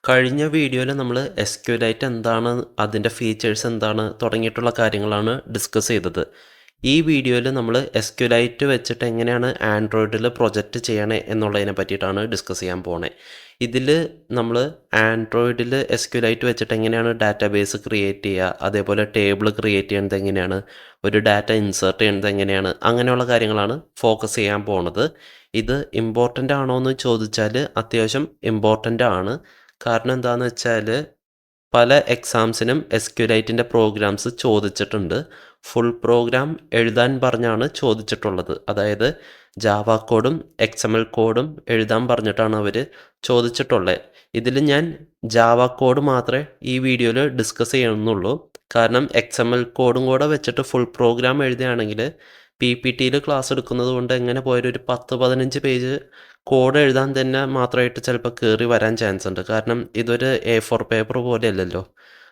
കഴിഞ്ഞ വീഡിയോയിൽ നമ്മൾ SQLite എന്താണ്, അതിൻ്റെ ഫീച്ചേഴ്സ് എന്താണ് തുടങ്ങിയിട്ടുള്ള കാര്യങ്ങളാണ് ഡിസ്കസ് ചെയ്തത്. ഈ വീഡിയോയിൽ നമ്മൾ SQLite വെച്ചിട്ട് എങ്ങനെയാണ് ആൻഡ്രോയിഡിൽ പ്രൊജക്റ്റ് ചെയ്യണേ എന്നുള്ളതിനെ പറ്റിയിട്ടാണ് ഡിസ്കസ് ചെയ്യാൻ പോണേ. ഇതിൽ നമ്മൾ ആൻഡ്രോയിഡിൽ SQLite വെച്ചിട്ട് എങ്ങനെയാണ് ഡാറ്റാബേസ് ക്രിയേറ്റ് ചെയ്യുക, അതേപോലെ ടേബിൾ ക്രിയേറ്റ് ചെയ്യുന്നത് എങ്ങനെയാണ്, ഒരു ഡാറ്റ ഇൻസേർട്ട് ചെയ്യുന്നത് എങ്ങനെയാണ്, അങ്ങനെയുള്ള കാര്യങ്ങളാണ് ഫോക്കസ് ചെയ്യാൻ പോണത്. ഇത് ഇമ്പോർട്ടൻ്റ് ആണോ എന്ന് ചോദിച്ചാൽ അത്യാവശ്യം ഇമ്പോർട്ടൻ്റ് ആണ്. കാരണം എന്താണെന്ന് വെച്ചാൽ പല എക്സാംസിനും SQLiteൻ്റെ പ്രോഗ്രാംസ് ചോദിച്ചിട്ടുണ്ട്. ഫുൾ പ്രോഗ്രാം എഴുതാൻ പറഞ്ഞാണ് ചോദിച്ചിട്ടുള്ളത്. അതായത് ജാവ കോഡും XML കോഡും എഴുതാൻ പറഞ്ഞിട്ടാണ് അവർ ചോദിച്ചിട്ടുള്ളത്. ഇതിൽ ഞാൻ ജാവ കോഡ് മാത്രമേ ഈ വീഡിയോയിൽ ഡിസ്കസ് ചെയ്യുന്നുള്ളൂ. കാരണം XML കോഡും കൂടെ വെച്ചിട്ട് ഫുൾ പ്രോഗ്രാം എഴുതുകയാണെങ്കിൽ PPTയിൽ ക്ലാസ് എടുക്കുന്നത് കൊണ്ട് എങ്ങനെ പോയാലും ഒരു 10-15 പേജ് കോഡ് എഴുതാൻ തന്നെ മാത്രമായിട്ട് ചിലപ്പോൾ കയറി വരാൻ ചാൻസ് ഉണ്ട്. കാരണം ഇതൊരു A4 പേപ്പർ പോലെയല്ലല്ലോ.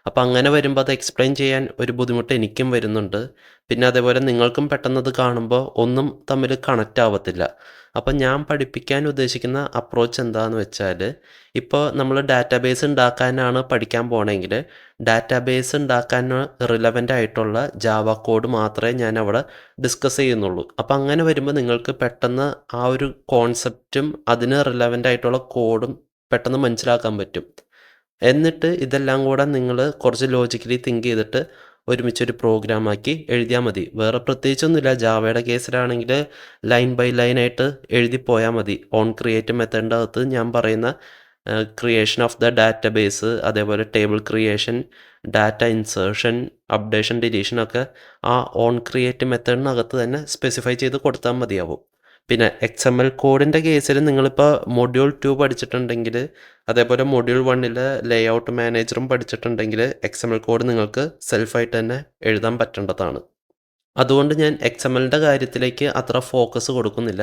അപ്പം അങ്ങനെ വരുമ്പോൾ അത് എക്സ്പ്ലെയിൻ ചെയ്യാൻ ഒരു ബുദ്ധിമുട്ട് എനിക്കും വരുന്നുണ്ട്. പിന്നെ അതേപോലെ നിങ്ങൾക്കും പെട്ടെന്നത് കാണുമ്പോൾ ഒന്നും തമ്മിൽ കണക്റ്റ് ആവത്തില്ല. അപ്പം ഞാൻ പഠിപ്പിക്കാൻ ഉദ്ദേശിക്കുന്ന അപ്രോച്ച് എന്താണെന്ന് വെച്ചാൽ, ഇപ്പോൾ നമ്മൾ ഡാറ്റാബേസ് ഉണ്ടാക്കാനാണ് പഠിക്കാൻ പോകണമെങ്കിൽ ഡാറ്റാബേസ് ഉണ്ടാക്കാൻ റിലവൻ്റ് ആയിട്ടുള്ള ജാവ കോഡ് മാത്രമേ ഞാൻ അവിടെ ഡിസ്കസ് ചെയ്യുന്നുള്ളൂ. അപ്പം അങ്ങനെ വരുമ്പോൾ നിങ്ങൾക്ക് പെട്ടെന്ന് ആ ഒരു കോൺസെപ്റ്റും അതിന് റിലവൻ്റ് ആയിട്ടുള്ള കോഡും പെട്ടെന്ന് മനസ്സിലാക്കാൻ പറ്റും. എന്നിട്ട് ഇതെല്ലാം കൂടെ നിങ്ങൾ കുറച്ച് ലോജിക്കലി തിങ്ക് ചെയ്തിട്ട് ഒരുമിച്ചൊരു പ്രോഗ്രാമാക്കി എഴുതിയാൽ മതി. വേറെ പ്രത്യേകിച്ചൊന്നുമില്ല. ജാവയുടെ കേസിലാണെങ്കിൽ ലൈൻ ബൈ ലൈനായിട്ട് എഴുതി പോയാൽ മതി. ഓൺ ക്രിയേറ്റ് മെത്തേഡിൻ്റെ അകത്ത് ഞാൻ പറയുന്ന ക്രിയേഷൻ ഓഫ് ദ ഡാറ്റാബേസ്, അതേപോലെ table creation, data insertion, updation, deletion ഒക്കെ ആ ഓൺ ക്രിയേറ്റ് മെത്തേഡിനകത്ത് തന്നെ സ്പെസിഫൈ ചെയ്ത് കൊടുത്താൽ മതിയാവും. പിന്നെ XML കോഡിൻ്റെ കേസിൽ നിങ്ങളിപ്പോൾ മൊഡ്യൂൾ 2 പഠിച്ചിട്ടുണ്ടെങ്കിൽ, അതേപോലെ മൊഡ്യൂൾ 1 ലേഔട്ട് മാനേജറും പഠിച്ചിട്ടുണ്ടെങ്കിൽ XML കോഡ് നിങ്ങൾക്ക് സെൽഫായിട്ട് തന്നെ എഴുതാൻ പറ്റേണ്ടതാണ്. അതുകൊണ്ട് ഞാൻ XMLൻ്റെ കാര്യത്തിലേക്ക് അത്ര ഫോക്കസ് കൊടുക്കുന്നില്ല.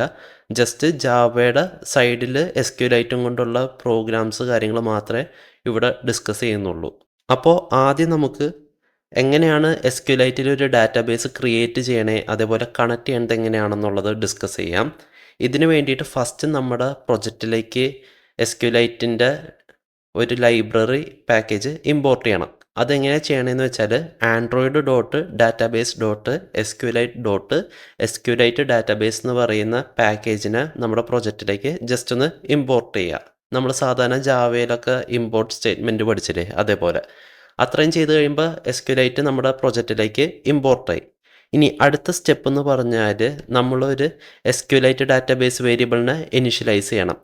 ജസ്റ്റ് ജാവയുടെ സൈഡിൽ SQLite കൊണ്ടുള്ള പ്രോഗ്രാംസ് കാര്യങ്ങൾ മാത്രമേ ഇവിടെ ഡിസ്കസ് ചെയ്യുന്നുള്ളൂ. അപ്പോൾ ആദ്യം നമുക്ക് എങ്ങനെയാണ് SQLiteൽ ഒരു ഡാറ്റാബേസ് ക്രിയേറ്റ് ചെയ്യണേ, അതേപോലെ കണക്ട് ചെയ്യേണ്ടത് എങ്ങനെയാണെന്നുള്ളത് ഡിസ്കസ് ചെയ്യാം. ഇതിന് വേണ്ടിയിട്ട് ഫസ്റ്റ് നമ്മുടെ പ്രൊജക്റ്റിലേക്ക് SQLiteൻ്റെ ഒരു ലൈബ്രറി പാക്കേജ് ഇമ്പോർട്ട് ചെയ്യണം. അതെങ്ങനെയാണ് ചെയ്യണമെന്ന് വെച്ചാൽ android.database.sqlite ഡാറ്റാബേസ് എന്ന് പറയുന്ന പാക്കേജിനെ നമ്മുടെ പ്രൊജക്റ്റിലേക്ക് ജസ്റ്റ് ഒന്ന് ഇമ്പോർട്ട് ചെയ്യുക. നമ്മൾ സാധാരണ ജാവയിലൊക്കെ ഇമ്പോർട്ട് സ്റ്റേറ്റ്മെൻറ്റ് പഠിച്ചില്ലേ, അതേപോലെ അത്രയും ചെയ്ത് കഴിയുമ്പോൾ SQLite നമ്മുടെ പ്രൊജക്റ്റിലേക്ക് ഇമ്പോർട്ടായി. ഇനി അടുത്ത സ്റ്റെപ്പ് എന്ന് പറഞ്ഞാൽ നമ്മളൊരു SQLite ഡാറ്റാബേസ് വേരിയബിളിനെ ഇനിഷ്യലൈസ് ചെയ്യണം.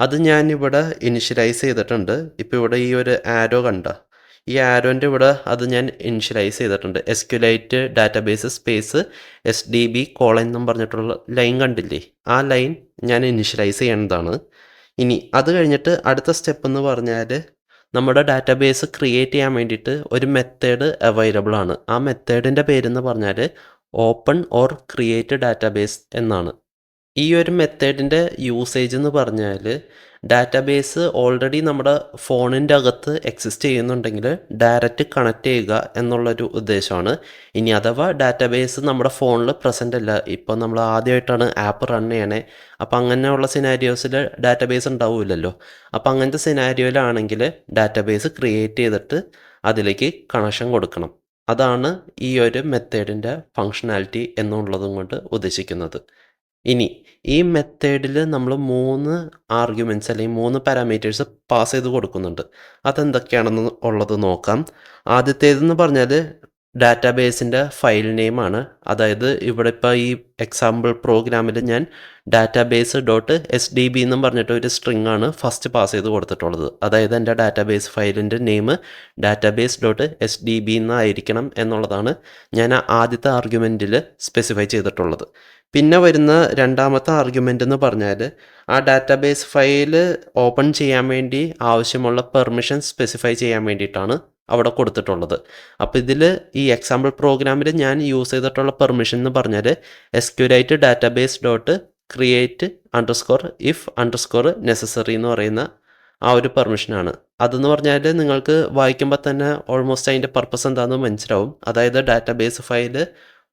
അത് ഞാനിവിടെ ഇനിഷ്യലൈസ് ചെയ്തിട്ടുണ്ട്. ഇപ്പോൾ ഇവിടെ ഈ ഒരു ആരോ കണ്ട, ഈ ആരോൻ്റെ ഇവിടെ അത് ഞാൻ ഇനിഷ്യലൈസ് ചെയ്തിട്ടുണ്ട്. SQLite ഡാറ്റാബേസ് സ്പേസ് SDB എന്നും പറഞ്ഞിട്ടുള്ള ലൈൻ കണ്ടില്ലേ, ആ ലൈൻ ഞാൻ ഇനിഷ്യലൈസ് ചെയ്യേണ്ടതാണ്. ഇനി അത് കഴിഞ്ഞിട്ട് അടുത്ത സ്റ്റെപ്പ് എന്ന് പറഞ്ഞാൽ നമ്മുടെ ഡാറ്റാബേസ് ക്രിയേറ്റ് ചെയ്യാൻ വേണ്ടിയിട്ട് ഒരു മെത്തേഡ് അവൈലബിൾ ആണ്. ആ മെത്തേഡിൻ്റെ പേരെന്ന് പറഞ്ഞാൽ ഓപ്പൺ ഓർ ക്രിയേറ്റ് ഡാറ്റാബേസ് എന്നാണ്. ഈ ഒരു മെത്തേഡിൻ്റെ യൂസേജ് എന്ന് പറഞ്ഞാൽ ഡാറ്റാബേസ് ഓൾറെഡി നമ്മുടെ ഫോണിൻ്റെ അകത്ത് എക്സിസ്റ്റ് ചെയ്യുന്നുണ്ടെങ്കിൽ ഡയറക്റ്റ് കണക്ട് ചെയ്യുക എന്നുള്ളൊരു ഉദ്ദേശമാണ്. ഇനി അഥവാ ഡാറ്റാബേസ് നമ്മുടെ ഫോണിൽ പ്രസൻ്റ് അല്ല, ഇപ്പോൾ നമ്മൾ ആദ്യമായിട്ടാണ് ആപ്പ് റൺ ചെയ്യണേ, അപ്പോൾ അങ്ങനെയുള്ള സിനാരിയോസിൽ ഡാറ്റാബേസ് ഉണ്ടാവില്ലല്ലോ. അപ്പോൾ അങ്ങനത്തെ സിനാരിയോയിലാണെങ്കിൽ ഡാറ്റാബേസ് ക്രിയേറ്റ് ചെയ്തിട്ട് അതിലേക്ക് കണക്ഷൻ കൊടുക്കണം. അതാണ് ഈ ഒരു മെത്തേഡിൻ്റെ ഫങ്ഷനാലിറ്റി എന്നുള്ളതും കൊണ്ട് ഉദ്ദേശിക്കുന്നത്. ഇനി ഈ മെത്തേഡിൽ നമ്മൾ 3 ആർഗ്യുമെൻറ്റ്സ് അല്ലെങ്കിൽ 3 പാരാമീറ്റേഴ്സ് പാസ് ചെയ്ത് കൊടുക്കുന്നുണ്ട്. അതെന്തൊക്കെയാണെന്ന് ഉള്ളത് നോക്കാം. ആദ്യത്തേതെന്ന് പറഞ്ഞാൽ ഡാറ്റാബേസിൻ്റെ ഫയൽ നെയിമാണ്. അതായത് ഇവിടെ ഇപ്പോൾ ഈ എക്സാമ്പിൾ പ്രോഗ്രാമിൽ ഞാൻ database.sdb എന്നും പറഞ്ഞിട്ട് ഒരു സ്ട്രിങ് ആണ് ഫസ്റ്റ് പാസ് ചെയ്ത് കൊടുത്തിട്ടുള്ളത്. അതായത് എൻ്റെ ഡാറ്റാബേസ് ഫയലിൻ്റെ നെയിം database.sdb എന്നായിരിക്കണം എന്നുള്ളതാണ് ഞാൻ ആദ്യത്തെ ആർഗ്യുമെൻറ്റിൽ സ്പെസിഫൈ ചെയ്തിട്ടുള്ളത്. പിന്നെ വരുന്ന രണ്ടാമത്തെ ആർഗ്യുമെൻ്റ് എന്ന് പറഞ്ഞാൽ ആ ഡാറ്റാബേസ് ഫയൽ ഓപ്പൺ ചെയ്യാൻ വേണ്ടി ആവശ്യമുള്ള പെർമിഷൻ സ്പെസിഫൈ ചെയ്യാൻ വേണ്ടിയിട്ടാണ് അവിടെ കൊടുത്തിട്ടുള്ളത്. അപ്പോൾ ഇതിൽ ഈ എക്സാമ്പിൾ പ്രോഗ്രാമിൽ ഞാൻ യൂസ് ചെയ്തിട്ടുള്ള പെർമിഷൻ എന്ന് പറഞ്ഞാൽ SQLite database.create_if_necessary എന്ന് പറയുന്ന ആ ഒരു പെർമിഷനാണ്. അതെന്ന് പറഞ്ഞാൽ നിങ്ങൾക്ക് വായിക്കുമ്പോൾ തന്നെ ഓൾമോസ്റ്റ് അതിൻ്റെ പർപ്പസ് എന്താണെന്ന് മനസ്സിലാവും. അതായത് ഡാറ്റാബേസ് ഫയൽ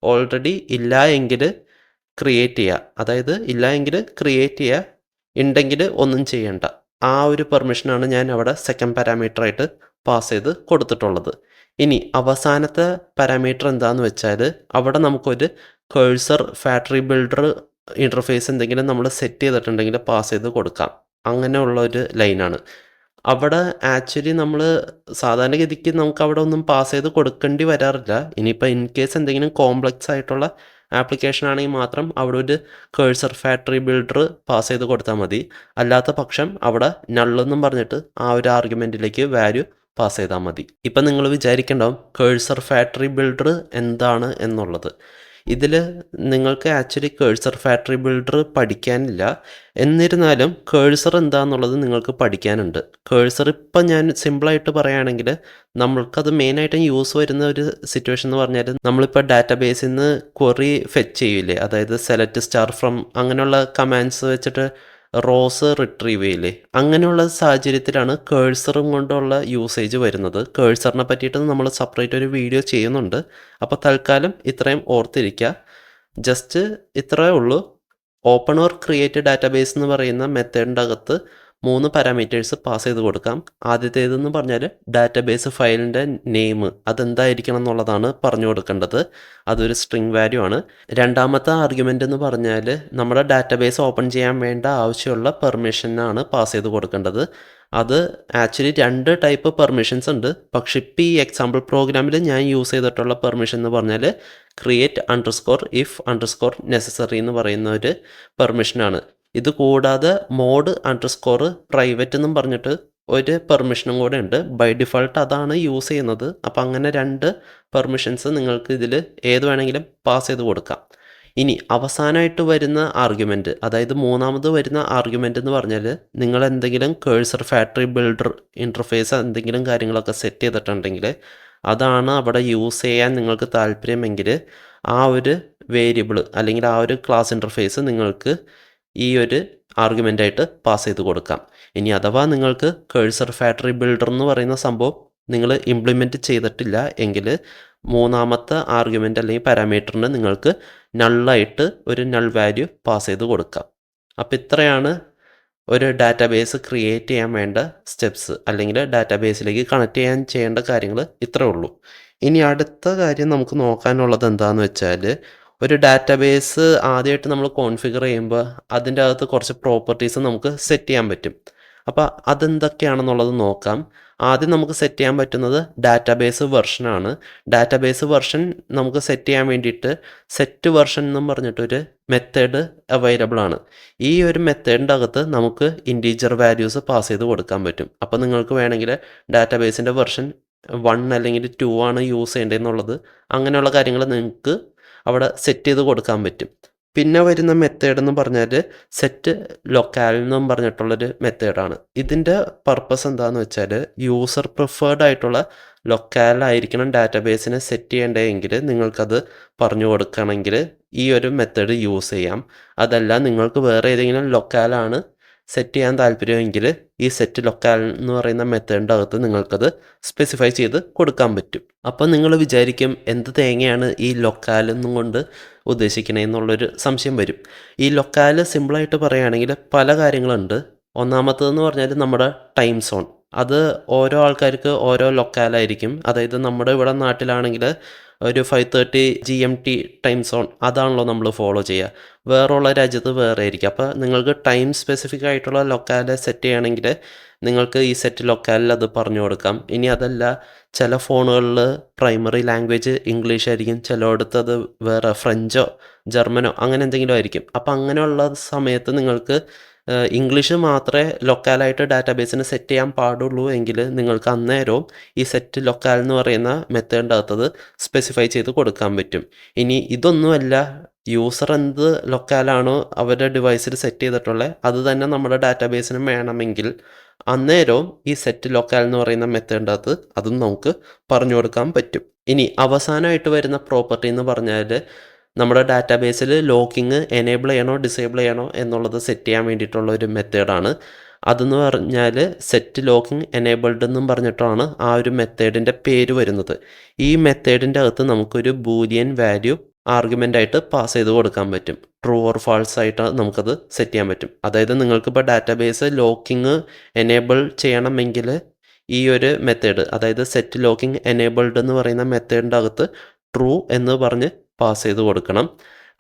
ഓൾറെഡി ഇല്ല എങ്കിൽ ക്രിയേറ്റ് ചെയ്യുക, അതായത് ഇല്ല എങ്കിൽ ക്രിയേറ്റ് ചെയ്യുക, ഉണ്ടെങ്കിൽ ഒന്നും ചെയ്യണ്ട. ആ ഒരു പെർമിഷനാണ് ഞാൻ അവിടെ സെക്കൻഡ് പാരാമീറ്ററായിട്ട് പാസ് ചെയ്ത് കൊടുത്തിട്ടുള്ളത്. ഇനി അവസാനത്തെ പാരാമീറ്റർ എന്താന്ന് വെച്ചാൽ അവിടെ നമുക്കൊരു കേഴ്സർ ഫാക്ടറി ബിൽഡർ ഇൻ്റർഫേസ് എന്തെങ്കിലും നമ്മൾ സെറ്റ് ചെയ്തിട്ടുണ്ടെങ്കിൽ പാസ് ചെയ്ത് കൊടുക്കാം. അങ്ങനെയുള്ള ഒരു ലൈനാണ്. അവിടെ ആക്ച്വലി നമ്മൾ സാധാരണഗതിക്ക് നമുക്ക് അവിടെ ഒന്നും പാസ് ചെയ്ത് കൊടുക്കേണ്ടി വരാറില്ല. ഇനിയിപ്പോൾ ഇൻ കേസ് എന്തെങ്കിലും കോംപ്ലക്സ് ആയിട്ടുള്ള ആപ്ലിക്കേഷൻ ആണെങ്കിൽ മാത്രം അവിടെ ഒരു കേഴ്സർ ഫാക്ടറി ബിൽഡർ പാസ് ചെയ്ത് കൊടുത്താൽ മതി. അല്ലാത്ത പക്ഷം അവിടെ നള്ളെന്നും പറഞ്ഞിട്ട് ആ ഒരു ആർഗ്യുമെൻറ്റിലേക്ക് വാല്യൂ പാസ് ചെയ്താൽ മതി. ഇപ്പം നിങ്ങൾ വിചാരിക്കേണ്ടാവും കേഴ്സർ ഫാക്ടറി ബിൽഡർ എന്താണ് എന്നുള്ളത്. ഇതിൽ നിങ്ങൾക്ക് ആക്ച്വലി കേഴ്സർ ഫാക്ടറി ബിൽഡർ പഠിക്കാനില്ല. എന്നിരുന്നാലും കേഴ്സർ എന്താണെന്നുള്ളത് നിങ്ങൾക്ക് പഠിക്കാനുണ്ട്. കേഴ്സർ ഇപ്പം ഞാൻ സിമ്പിളായിട്ട് പറയുകയാണെങ്കിൽ നമ്മൾക്കത് മെയിനായിട്ടും യൂസ് വരുന്ന ഒരു സിറ്റുവേഷൻ എന്ന് പറഞ്ഞാൽ നമ്മളിപ്പോൾ ഡാറ്റാബേസിൽ നിന്ന് ക്വറി ഫെച്ച് ചെയ്യില്ലേ, അതായത് സെലക്ട് സ്റ്റാർ ഫ്രം അങ്ങനെയുള്ള കമാൻഡ്സ് വെച്ചിട്ട് റോസ് റിട്രീവ് ചെയ്യില്ലേ, അങ്ങനെയുള്ള സാഹചര്യത്തിലാണ് കേഴ്സറും കൊണ്ടുള്ള യൂസേജ് വരുന്നത്. കേഴ്സറിനെ പറ്റിയിട്ട് നമ്മൾ സെപ്പറേറ്റ് ഒരു വീഡിയോ ചെയ്യുന്നുണ്ട്. അപ്പോൾ തൽക്കാലം ഇത്രയും ഓർത്തിരിക്കുക. ജസ്റ്റ് ഇത്രയേ ഉള്ളൂ. ഓപ്പൺ ഓർ ക്രിയേറ്റ് ഡാറ്റാബേസ് എന്ന് പറയുന്ന മെത്തേഡിൻ്റെ അകത്ത് 3 പാരാമീറ്റേഴ്സ് പാസ് ചെയ്ത് കൊടുക്കാം. ആദ്യത്തേതെന്ന് പറഞ്ഞാൽ ഡാറ്റാബേസ് ഫയലിൻ്റെ നെയിം അതെന്തായിരിക്കണം എന്നുള്ളതാണ് പറഞ്ഞു കൊടുക്കേണ്ടത്. അതൊരു സ്ട്രിങ് വാല്യൂ ആണ്. രണ്ടാമത്തെ ആർഗ്യുമെൻ്റ് എന്ന് പറഞ്ഞാൽ നമ്മുടെ ഡാറ്റാബേസ് ഓപ്പൺ ചെയ്യാൻ വേണ്ട ആവശ്യമുള്ള പെർമിഷനാണ് പാസ് ചെയ്ത് കൊടുക്കേണ്ടത്. അത് ആക്ച്വലി 2 ടൈപ്പ് പെർമിഷൻസ് ഉണ്ട്. പക്ഷെ ഇപ്പോൾ ഈ എക്സാമ്പിൾ പ്രോഗ്രാമിൽ ഞാൻ യൂസ് ചെയ്തിട്ടുള്ള പെർമിഷൻ എന്ന് പറഞ്ഞാൽ create underscore if underscore necessary എന്ന് പറയുന്ന ഒരു പെർമിഷനാണ്. ഇത് കൂടാതെ മോഡ് അണ്ടർസ്കോർ പ്രൈവറ്റ് എന്നും പറഞ്ഞിട്ട് ഒരു പെർമിഷനും കൂടെ ഉണ്ട്. ബൈ ഡിഫോൾട്ട് അതാണ് യൂസ് ചെയ്യുന്നത്. അപ്പം അങ്ങനെ 2 പെർമിഷൻസ് നിങ്ങൾക്ക് ഇതിൽ ഏത് വേണമെങ്കിലും പാസ് ചെയ്ത് കൊടുക്കാം. ഇനി അവസാനമായിട്ട് വരുന്ന ആർഗ്യുമെൻറ്റ്, അതായത് മൂന്നാമത് വരുന്ന ആർഗ്യുമെൻ്റ് എന്ന് പറഞ്ഞാൽ നിങ്ങൾ എന്തെങ്കിലും കേഴ്സർ ഫാക്ടറി ബിൽഡർ ഇൻ്റർഫേസ് എന്തെങ്കിലും കാര്യങ്ങളൊക്കെ സെറ്റ് ചെയ്തിട്ടുണ്ടെങ്കിൽ അതാണ് അവിടെ യൂസ് ചെയ്യാൻ നിങ്ങൾക്ക് താല്പര്യമെങ്കിൽ ആ ഒരു വേരിയബിൾ അല്ലെങ്കിൽ ആ ഒരു ക്ലാസ് ഇൻ്റർഫേസ് നിങ്ങൾക്ക് ഈ ഒരു ആർഗ്യുമെൻ്റായിട്ട് പാസ് ചെയ്ത് കൊടുക്കാം. ഇനി അഥവാ നിങ്ങൾക്ക് കേഴ്സർ ഫാക്ടറി ബിൽഡർ എന്ന് പറയുന്ന സംഭവം നിങ്ങൾ ഇംപ്ലിമെൻറ്റ് ചെയ്തിട്ടില്ല എങ്കിൽ മൂന്നാമത്തെ ആർഗ്യുമെൻ്റ് അല്ലെങ്കിൽ പാരാമീറ്ററിന് നിങ്ങൾക്ക് നള്ളായിട്ട് ഒരു നൾ വാല്യൂ പാസ് ചെയ്ത് കൊടുക്കാം. അപ്പോൾ ഇത്രയാണ് ഒരു ഡാറ്റാബേസ് ക്രിയേറ്റ് ചെയ്യാൻ വേണ്ട സ്റ്റെപ്സ്, അല്ലെങ്കിൽ ഡാറ്റാബേസിലേക്ക് കണക്ട് ചെയ്യേണ്ട കാര്യങ്ങൾ ഇത്രേ ഉള്ളൂ. ഇനി അടുത്ത കാര്യം നമുക്ക് നോക്കാനുള്ളത് എന്താണെന്ന് വെച്ചാൽ ഒരു ഡാറ്റാബേസ് ആദ്യമായിട്ട് നമ്മൾ കോൺഫിഗർ ചെയ്യുമ്പോൾ അതിൻ്റെ അകത്ത് കുറച്ച് പ്രോപ്പർട്ടീസ് നമുക്ക് സെറ്റ് ചെയ്യാൻ പറ്റും. അപ്പോൾ അതെന്തൊക്കെയാണെന്നുള്ളത് നോക്കാം. ആദ്യം നമുക്ക് സെറ്റ് ചെയ്യാൻ പറ്റുന്നത് ഡാറ്റാബേസ് വെർഷനാണ്. ഡാറ്റാബേസ് വെർഷൻ നമുക്ക് സെറ്റ് ചെയ്യാൻ വേണ്ടിയിട്ട് സെറ്റ് വെർഷൻ എന്നും പറഞ്ഞിട്ടൊരു മെത്തേഡ് അവൈലബിൾ ആണ്. ഈ ഒരു മെത്തേഡിൻ്റെ അകത്ത് നമുക്ക് ഇൻറ്റീജർ വാല്യൂസ് പാസ് ചെയ്ത് കൊടുക്കാൻ പറ്റും. അപ്പോൾ നിങ്ങൾക്ക് വേണമെങ്കിൽ ഡാറ്റാബേസിൻ്റെ വെർഷൻ 1 അല്ലെങ്കിൽ 2 ആണ് യൂസ് ചെയ്യേണ്ടതെന്നുള്ളത് അങ്ങനെയുള്ള കാര്യങ്ങൾ നിങ്ങൾക്ക് അവിടെ സെറ്റ് ചെയ്ത് കൊടുക്കാൻ പറ്റും. പിന്നെ വരുന്ന മെത്തേഡ് എന്ന് പറഞ്ഞാൽ സെറ്റ് ലൊക്കാൽ എന്നും പറഞ്ഞിട്ടുള്ളൊരു മെത്തേഡാണ്. ഇതിൻ്റെ പർപ്പസ് എന്താണെന്ന് വെച്ചാൽ യൂസർ പ്രിഫേർഡ് ആയിട്ടുള്ള ലൊക്കാലായിരിക്കണം ഡാറ്റാബേസിനെ സെറ്റ് ചെയ്യേണ്ടതെങ്കിൽ നിങ്ങൾക്കത് പറഞ്ഞു കൊടുക്കണമെങ്കിൽ ഈ ഒരു മെത്തേഡ് യൂസ് ചെയ്യാം. അതല്ല നിങ്ങൾക്ക് വേറെ ഏതെങ്കിലും ലൊക്കാലാണ് സെറ്റ് ചെയ്യാൻ താല്പര്യമെങ്കിൽ ഈ സെറ്റ് ലൊക്കാൽ എന്ന് പറയുന്ന മെത്തേഡിൻ്റെ അകത്ത് നിങ്ങൾക്കത് സ്പെസിഫൈ ചെയ്ത് കൊടുക്കാൻ പറ്റും. അപ്പം നിങ്ങൾ വിചാരിക്കും എന്ത് തേങ്ങയാണ് ഈ ലൊക്കാൽ എന്നും കൊണ്ട് ഉദ്ദേശിക്കണേന്നുള്ളൊരു സംശയം വരും. ഈ ലൊക്കാൽ സിമ്പിളായിട്ട് പറയുകയാണെങ്കിൽ പല കാര്യങ്ങളുണ്ട്. ഒന്നാമത്തേതെന്ന് പറഞ്ഞാൽ നമ്മുടെ ടൈം സോൺ. അത് ഓരോ ആൾക്കാർക്ക് ഓരോ ലൊക്കാലായിരിക്കും. അതായത് നമ്മുടെ ഇവിടെ നാട്ടിലാണെങ്കിൽ ഒരു 5:30 GMT ടൈം സോൺ അതാണല്ലോ നമ്മൾ ഫോളോ ചെയ്യുക. വേറെയുള്ള രാജ്യത്ത് വേറെ ആയിരിക്കും. അപ്പോൾ നിങ്ങൾക്ക് ടൈം സ്പെസിഫിക് ആയിട്ടുള്ള ലൊക്കാലെ സെറ്റ് ചെയ്യണമെങ്കിൽ നിങ്ങൾക്ക് ഈ സെറ്റ് ലൊക്കാലിൽ അത് പറഞ്ഞു കൊടുക്കാം. ഇനി അതല്ല, ചില ഫോണുകളിൽ പ്രൈമറി ലാംഗ്വേജ് ഇംഗ്ലീഷ് ആയിരിക്കും, ചിലയിടത്ത് അത് വേറെ ഫ്രഞ്ചോ ജർമ്മനോ അങ്ങനെ എന്തെങ്കിലും ആയിരിക്കും. അപ്പോൾ അങ്ങനെയുള്ള സമയത്ത് നിങ്ങൾക്ക് ഇംഗ്ലീഷ് മാത്രമേ ലൊക്കാലായിട്ട് ഡാറ്റാബേസിന് സെറ്റ് ചെയ്യാൻ പാടുള്ളൂ എങ്കിൽ നിങ്ങൾക്ക് അന്നേരവും ഈ സെറ്റ് ലൊക്കാൽ എന്ന് പറയുന്ന മെത്തേഡിൻ്റെ അകത്തത് സ്പെസിഫൈ ചെയ്ത് കൊടുക്കാൻ പറ്റും. ഇനി ഇതൊന്നുമല്ല, യൂസർ എന്ത് ലൊക്കാലാണോ അവരുടെ ഡിവൈസിൽ സെറ്റ് ചെയ്തിട്ടുള്ളത് അത് തന്നെ നമ്മുടെ ഡാറ്റാബേസിന് വേണമെങ്കിൽ അന്നേരവും ഈ സെറ്റ് ലൊക്കാൽ എന്ന് പറയുന്ന മെത്തേഡിൻ്റെ അകത്ത് അതും നമുക്ക് പറഞ്ഞു കൊടുക്കാൻ പറ്റും. ഇനി അവസാനമായിട്ട് വരുന്ന പ്രോപ്പർട്ടി എന്ന് പറഞ്ഞാൽ നമ്മുടെ ഡാറ്റാബേസിൽ ലോക്കിങ് എനേബിൾ ചെയ്യണോ ഡിസേബിൾ ചെയ്യണോ എന്നുള്ളത് സെറ്റ് ചെയ്യാൻ വേണ്ടിയിട്ടുള്ള ഒരു മെത്തേഡാണ്. അതെന്ന് പറഞ്ഞാൽ സെറ്റ് ലോക്കിങ് എനേബിൾഡ് എന്നും പറഞ്ഞിട്ടാണ് ആ ഒരു മെത്തേഡിൻ്റെ പേര് വരുന്നത്. ഈ മെത്തേഡിൻ്റെ അകത്ത് നമുക്കൊരു ബൂലിയൻ വാല്യൂ ആർഗ്യുമെൻ്റ് ആയിട്ട് പാസ് ചെയ്ത് കൊടുക്കാൻ പറ്റും. ട്രൂ ഓർ ഫാൾസ് ആയിട്ട് നമുക്കത് സെറ്റ് ചെയ്യാൻ പറ്റും. അതായത് നിങ്ങൾക്കിപ്പോൾ ഡാറ്റാബേസ് ലോക്കിങ് എനേബിൾ ചെയ്യണമെങ്കിൽ ഈ ഒരു മെത്തേഡ്, അതായത് സെറ്റ് ലോക്കിംഗ് എനേബിൾഡ് എന്ന് പറയുന്ന മെത്തേഡിൻ്റെ അകത്ത് ട്രൂ എന്ന് പറഞ്ഞ് പാസ് ചെയ്ത് കൊടുക്കണം.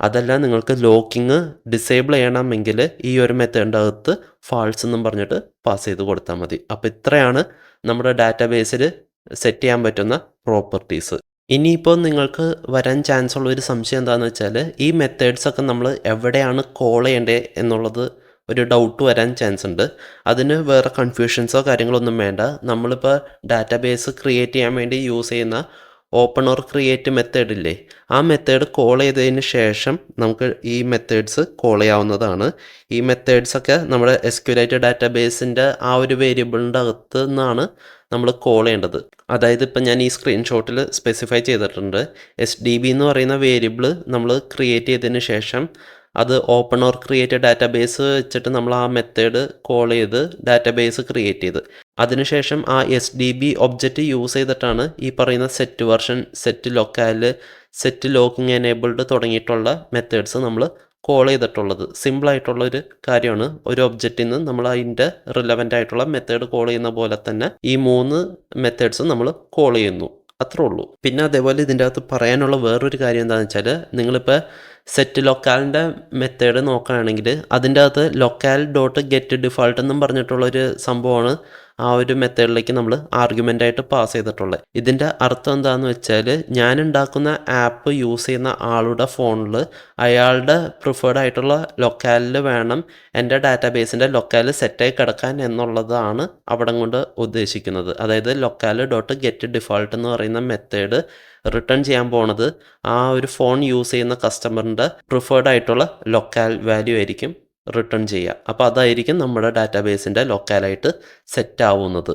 അതല്ല നിങ്ങൾക്ക് ലോക്കിങ് ഡിസേബിൾ ചെയ്യണമെങ്കിൽ ഈ ഒരു മെത്തേഡിൻ്റെ അകത്ത് ഫാൾസ് എന്നും പറഞ്ഞിട്ട് പാസ് ചെയ്ത് കൊടുത്താൽ മതി. അപ്പോൾ ഇത്രയാണ് നമ്മുടെ ഡാറ്റാബേസിൽ സെറ്റ് ചെയ്യാൻ പറ്റുന്ന പ്രോപ്പർട്ടീസ്. ഇനിയിപ്പോൾ നിങ്ങൾക്ക് വരാൻ ചാൻസ് ഉള്ള ഒരു സംശയം എന്താണെന്ന് വെച്ചാൽ, ഈ മെത്തേഡ്സൊക്കെ നമ്മൾ എവിടെയാണ് കോൾ ചെയ്യേണ്ടത് എന്നുള്ളത് ഒരു ഡൗട്ട് വരാൻ ചാൻസ് ഉണ്ട്. അതിന് വേറെ കൺഫ്യൂഷൻസോ കാര്യങ്ങളൊന്നും വേണ്ട. നമ്മളിപ്പോൾ ഡാറ്റാബേസ് ക്രിയേറ്റ് ചെയ്യാൻ വേണ്ടി യൂസ് ചെയ്യുന്ന ഓപ്പൺ ഓർ ക്രിയേറ്റ് മെത്തേഡില്ലേ, ആ മെത്തേഡ് കോൾ ചെയ്തതിന് ശേഷം നമുക്ക് ഈ മെത്തേഡ്സ് കോൾ ചെയ്യാവുന്നതാണ്. ഈ മെത്തേഡ്സൊക്കെ നമ്മുടെ SQLite ഡാറ്റാബേസിൻ്റെ ആ ഒരു വേരിയബിളിൻ്റെ അകത്ത് നിന്നാണ് നമ്മൾ കോൾ ചെയ്യേണ്ടത്. അതായത് ഇപ്പം ഞാൻ ഈ സ്ക്രീൻഷോട്ടിൽ സ്പെസിഫൈ ചെയ്തിട്ടുണ്ട്. SDB എന്ന് പറയുന്ന വേരിയബിൾ നമ്മൾ ക്രിയേറ്റ് ചെയ്തതിന് ശേഷം അത് ഓപ്പൺ ഓർ ക്രിയേറ്റ് ഡാറ്റാബേസ് വെച്ചിട്ട് നമ്മൾ ആ മെത്തേഡ് കോൾ ചെയ്ത് ഡാറ്റാബേസ് ക്രിയേറ്റ് ചെയ്ത് അതിനുശേഷം ആ SDB ഒബ്ജക്റ്റ് യൂസ് ചെയ്തിട്ടാണ് ഈ പറയുന്ന set version, set locale, set locking enabled തുടങ്ങിയിട്ടുള്ള മെത്തേഡ്സ് നമ്മൾ കോൾ ചെയ്തിട്ടുള്ളത്. സിമ്പിളായിട്ടുള്ള ഒരു കാര്യമാണ്. ഒരു ഒബ്ജക്റ്റിൽ നിന്ന് നമ്മൾ അതിൻ്റെ റിലവൻ്റ് ആയിട്ടുള്ള മെത്തേഡ് കോൾ ചെയ്യുന്ന പോലെ തന്നെ ഈ 3 മെത്തേഡ്സും നമ്മൾ കോൾ ചെയ്യുന്നു. അത്രേ ഉള്ളൂ. പിന്നെ അതേപോലെ ഇതിൻ്റെ അകത്ത് പറയാനുള്ള വേറൊരു കാര്യം എന്താണെന്ന് വെച്ചാൽ, നിങ്ങളിപ്പോൾ സെറ്റ് ലൊക്കാലിൻ്റെ മെത്തേഡ് നോക്കുകയാണെങ്കിൽ അതിൻ്റെ അകത്ത് ലൊക്കാൽ ഡോട്ട് ഗെറ്റ് ഡിഫാൾട്ട് എന്നും പറഞ്ഞിട്ടുള്ളൊരു സംഭവമാണ് ആ ഒരു മെത്തേഡിലേക്ക് നമ്മൾ ആർഗ്യുമെൻ്റായിട്ട് പാസ് ചെയ്തിട്ടുള്ളത്. ഇതിൻ്റെ അർത്ഥം എന്താണെന്ന് വെച്ചാൽ, ഞാൻ ഉണ്ടാക്കുന്ന ആപ്പ് യൂസ് ചെയ്യുന്ന ആളുടെ ഫോണിൽ അയാളുടെ പ്രിഫേർഡ് ആയിട്ടുള്ള ലൊക്കാലിൽ വേണം എൻ്റെ ഡാറ്റാബേസിൻ്റെ ലൊക്കാൽ സെറ്റായി കിടക്കാൻ എന്നുള്ളതാണ് അവിടെ കൊണ്ട് ഉദ്ദേശിക്കുന്നത്. അതായത് ലൊക്കാൽ ഡോട്ട് ഗെറ്റ് ഡിഫാൾട്ട് എന്ന് പറയുന്ന മെത്തേഡ് റിട്ടേൺ ചെയ്യാൻ പോണത് ആ ഒരു ഫോൺ യൂസ് ചെയ്യുന്ന കസ്റ്റമറിൻ്റെ പ്രിഫേർഡ് ആയിട്ടുള്ള ലൊക്കാൽ വാല്യൂ ആയിരിക്കും റിട്ടേൺ ചെയ്യുക. അപ്പോൾ അതായിരിക്കും നമ്മുടെ ഡാറ്റാബേസിൻ്റെ ലൊക്കാലായിട്ട് സെറ്റ് ആവുന്നത്.